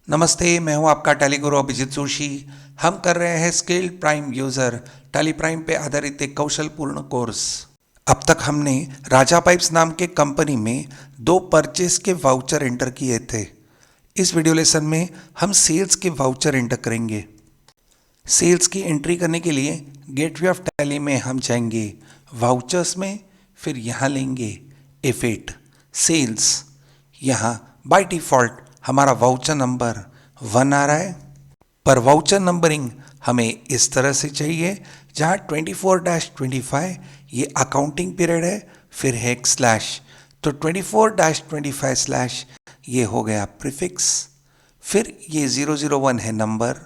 नमस्ते, मैं हूं आपका टैली गुरु अभिजीत जोशी। हम कर रहे हैं skill prime user tally prime पे आधारित एक कौशलपूर्ण कोर्स। अब तक हमने राजा पाइप्स नाम के कंपनी में 2 परचेस के वाउचर एंटर किए थे। इस वीडियो लेसन में हम सेल्स के वाउचर एंटर करेंगे। सेल्स की एंट्री करने के लिए गेटवे ऑफ टैली में हम जाएंगे वाउचर्स में, फिर यहाँ लेंगे F8 सेल्स। यहाँ बाय डिफ़ॉल्ट हमारा वाउचर नंबर 1 आ रहा है, पर वाउचर नंबरिंग हमें इस तरह से चाहिए जहाँ 24-25 ये अकाउंटिंग पीरियड है, फिर है एक स्लैश, तो 24-25 स्लैश ये हो गया प्रीफिक्स, फिर ये 001 है नंबर,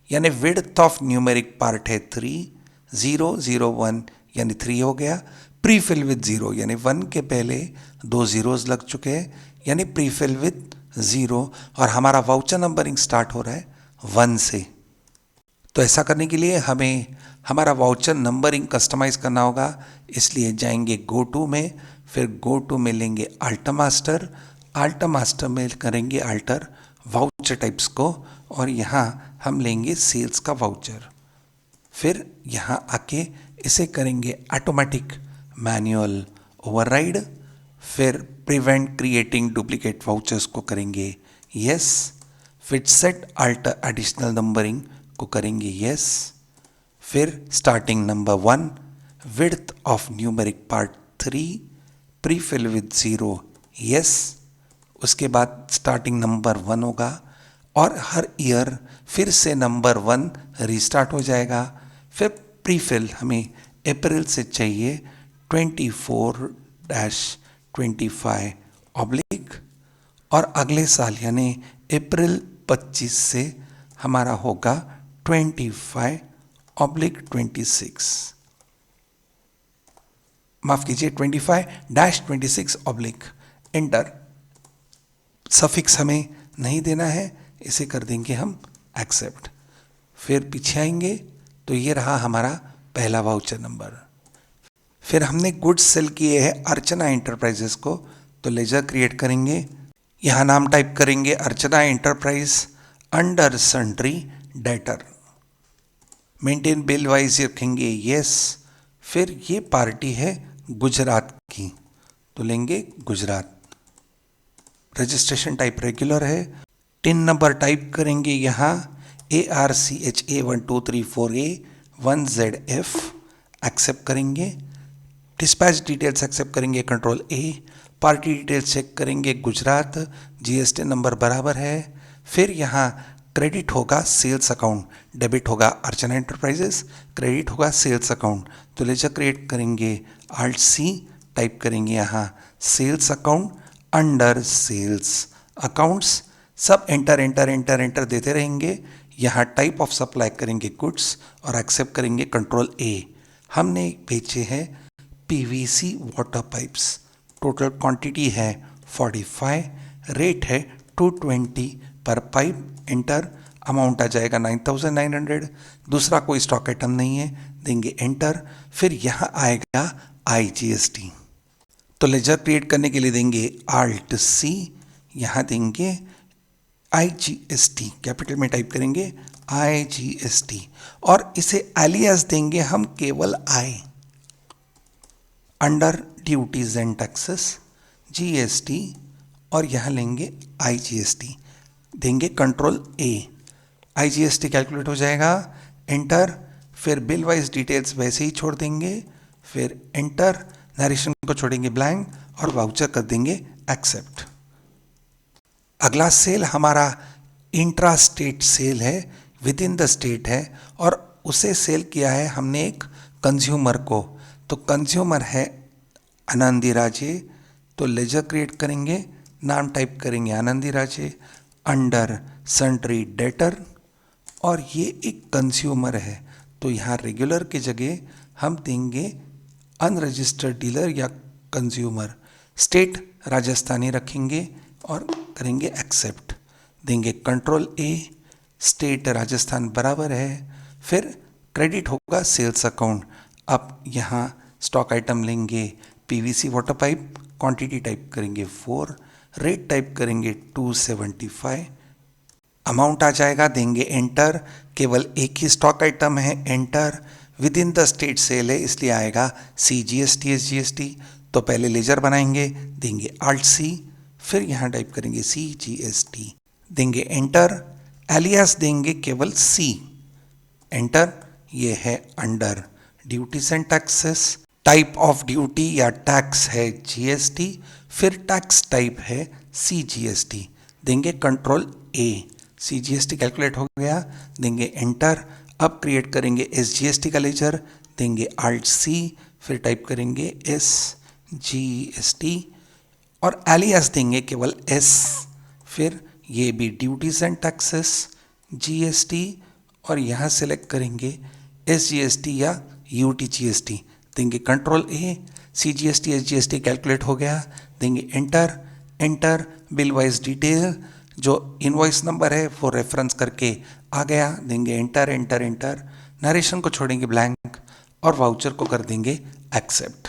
यानी विड्थ ऑफ न्यूमेरिक पार्ट है 3, 001 यानी 3 हो गया। प्री फिल विद 0 यानी 1 के पहले 2 जीरोस लग चुके हैं, यानी प्री फिल विद 0, और हमारा वाउचर नंबरिंग स्टार्ट हो रहा है 1 से। तो ऐसा करने के लिए हमें हमारा वाउचर नंबरिंग कस्टमाइज़ करना होगा, इसलिए जाएंगे गो टू में, फिर गो टू में लेंगे अल्टर मास्टर में करेंगे अल्टर वाउचर टाइप्स को, और यहाँ हम लेंगे सेल्स का वाउचर। फिर यहाँ आके इसे करेंगे ऑटोमेटिक मैनुअल ओवरराइड, फिर प्रिवेंट क्रिएटिंग डुप्लीकेट वाउचर्स को करेंगे यस, फिर सेट अल्टर एडिशनल नंबरिंग को करेंगे यस, फिर starting number 1, width of numeric part 3, pre fill with 0 yes, उसके बाद स्टार्टिंग नंबर 1 होगा, और हर ईयर फिर से नंबर 1 रीस्टार्ट हो जाएगा। फिर प्रीफिल हमें अप्रैल से चाहिए 24-25 ऑब्लिक, और अगले साल यानी अप्रैल 25 से हमारा होगा 25/26, माफ़ कीजिए 25-26 ऑब्लिक। एंटर। सफिक्स हमें नहीं देना है, इसे कर देंगे हम एक्सेप्ट। फिर पीछे आएंगे तो ये रहा हमारा पहला वाउचर नंबर। फिर हमने गुड्स सेल किए हैं अर्चना एंटरप्राइजेस को, तो लेजर क्रिएट करेंगे, यहाँ नाम टाइप करेंगे Archana enterprise under sundry debtor, maintain bill wise रखेंगे यस। फिर ये पार्टी है गुजरात की, तो लेंगे गुजरात। रजिस्ट्रेशन टाइप रेगुलर है, टिन नंबर टाइप करेंगे यहाँ ARCHA1234A1ZF, एक्सेप्ट करेंगे। डिस्पैच डिटेल्स एक्सेप्ट करेंगे control A, party details check करेंगे गुजरात, GST नंबर बराबर है। फिर यहाँ क्रेडिट होगा सेल्स अकाउंट, डेबिट होगा अर्चना एंटरप्राइजेस, क्रेडिट होगा सेल्स अकाउंट, तो लेजर क्रिएट करेंगे Alt+C, टाइप करेंगे यहाँ sales account under sales accounts, सब एंटर देते रहेंगे। यहाँ टाइप ऑफ सप्लाई करेंगे गुड्स और एक्सेप्ट करेंगे कंट्रोल A। हमने बेचे हैं PVC water pipes, total quantity है 45, रेट है 220 पर पाइप, एंटर। अमाउंट आ जाएगा 9,900, दूसरा कोई स्टॉक आइटम नहीं है, देंगे एंटर। फिर यहाँ आएगा IGST, तो लेजर क्रिएट करने के लिए देंगे Alt+C, यहाँ देंगे IGST, कैपिटल में टाइप करेंगे IGST, और इसे एलियास देंगे हम केवल I, under duties and taxes GST, और यहाँ लेंगे IGST, देंगे कंट्रोल A, IGST कैलकुलेट हो जाएगा, एंटर। फिर बिल वाइज डिटेल्स वैसे ही छोड़ देंगे, फिर एंटर, नरेशन को छोड़ेंगे ब्लैंक और वाउचर कर देंगे एक्सेप्ट। अगला सेल हमारा इंट्रा स्टेट सेल है, विद इन द स्टेट है, और उसे सेल किया है हमने एक कंज्यूमर को, तो कंज्यूमर है आनंदी राजे, तो लेजर क्रिएट करेंगे, नाम टाइप करेंगे आनंदी राजे अंडर सन्ड्री डेटर, और ये एक कंज्यूमर है, तो यहाँ रेगुलर की जगह हम देंगे अनरजिस्टर्ड डीलर या कंज्यूमर, स्टेट राजस्थानी रखेंगे और करेंगे एक्सेप्ट, देंगे कंट्रोल A, स्टेट राजस्थान बराबर है। फिर क्रेडिट होगा सेल्स अकाउंट, अब यहाँ स्टॉक आइटम लेंगे PVC water pipe, quantity type करेंगे 4, रेट टाइप करेंगे 275, अमाउंट आ जाएगा, देंगे एंटर। केवल एक ही स्टॉक आइटम है, enter. Within the state sale है इसलिए आएगा CGST SGST। तो पहले लेजर बनाएंगे, देंगे Alt+C, फिर यहाँ टाइप करेंगे CGST, देंगे एंटर। एलियास देंगे केवल C, एंटर। ये है under duties and taxes. Type of duty या टैक्स है GST, फिर टैक्स टाइप है CGST, देंगे कंट्रोल A। CGST कैलकुलेट हो गया, देंगे एंटर। अब क्रिएट करेंगे SGST का लेजर, देंगे Alt+C, फिर टाइप करेंगे SGST और एलियास देंगे केवल S। फिर ये भी ड्यूटीज एंड टैक्सेस GST और यहाँ सेलेक्ट करेंगे SGST या UTGST, देंगे control A। CGST SGST calculate हो गया, देंगे enter. Enter bill wise detail, जो इनवॉइस नंबर है वो रेफरेंस करके आ गया, देंगे एंटर एंटर एंटर। नरेशन को छोड़ेंगे ब्लैंक और वाउचर को कर देंगे एक्सेप्ट।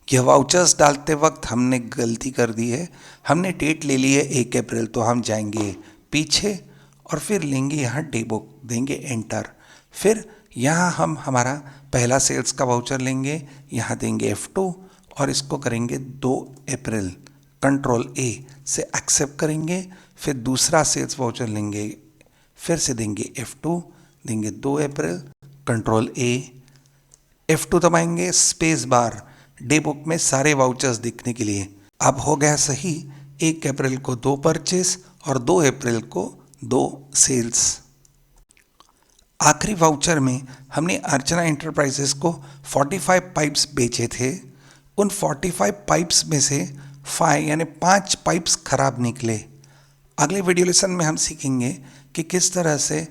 यह वाउचर्स डालते वक्त हमने गलती कर दी है, हमने डेट ले ली है 1 अप्रैल, तो हम जाएंगे पीछे और फिर लेंगे यहाँ डे बुक, देंगे एंटर। फिर यहाँ हम हमारा पहला सेल्स का वाउचर लेंगे, यहाँ देंगे F2 और इसको करेंगे 2 अप्रैल, कंट्रोल A से एक्सेप्ट करेंगे। फिर दूसरा सेल्स वाउचर लेंगे, फिर से देंगे F2, देंगे 2 अप्रैल, कंट्रोल A, F2 दबाएंगे, स्पेस बार, डे बुक में सारे वाउचर्स दिखने के लिए। अब हो गया सही, 1 अप्रैल को 2 परचेस और 2 अप्रैल को 2 सेल्स। आखिरी वाउचर में हमने अर्चना एंटरप्राइजेस को 45 पाइप्स बेचे थे। उन 45 पाइप्स में से 5 पाइप्स खराब निकले। अगले वीडियो लेसन में हम सीखेंगे कि किस तरह से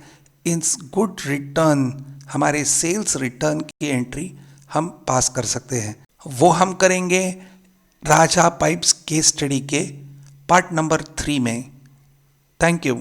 इन गुड रिटर्न, हमारे सेल्स रिटर्न की एंट्री हम पास कर सकते हैं। वो हम करेंगे राजा पाइप्स केस स्टडी के पार्ट नंबर 3 में। Thank you.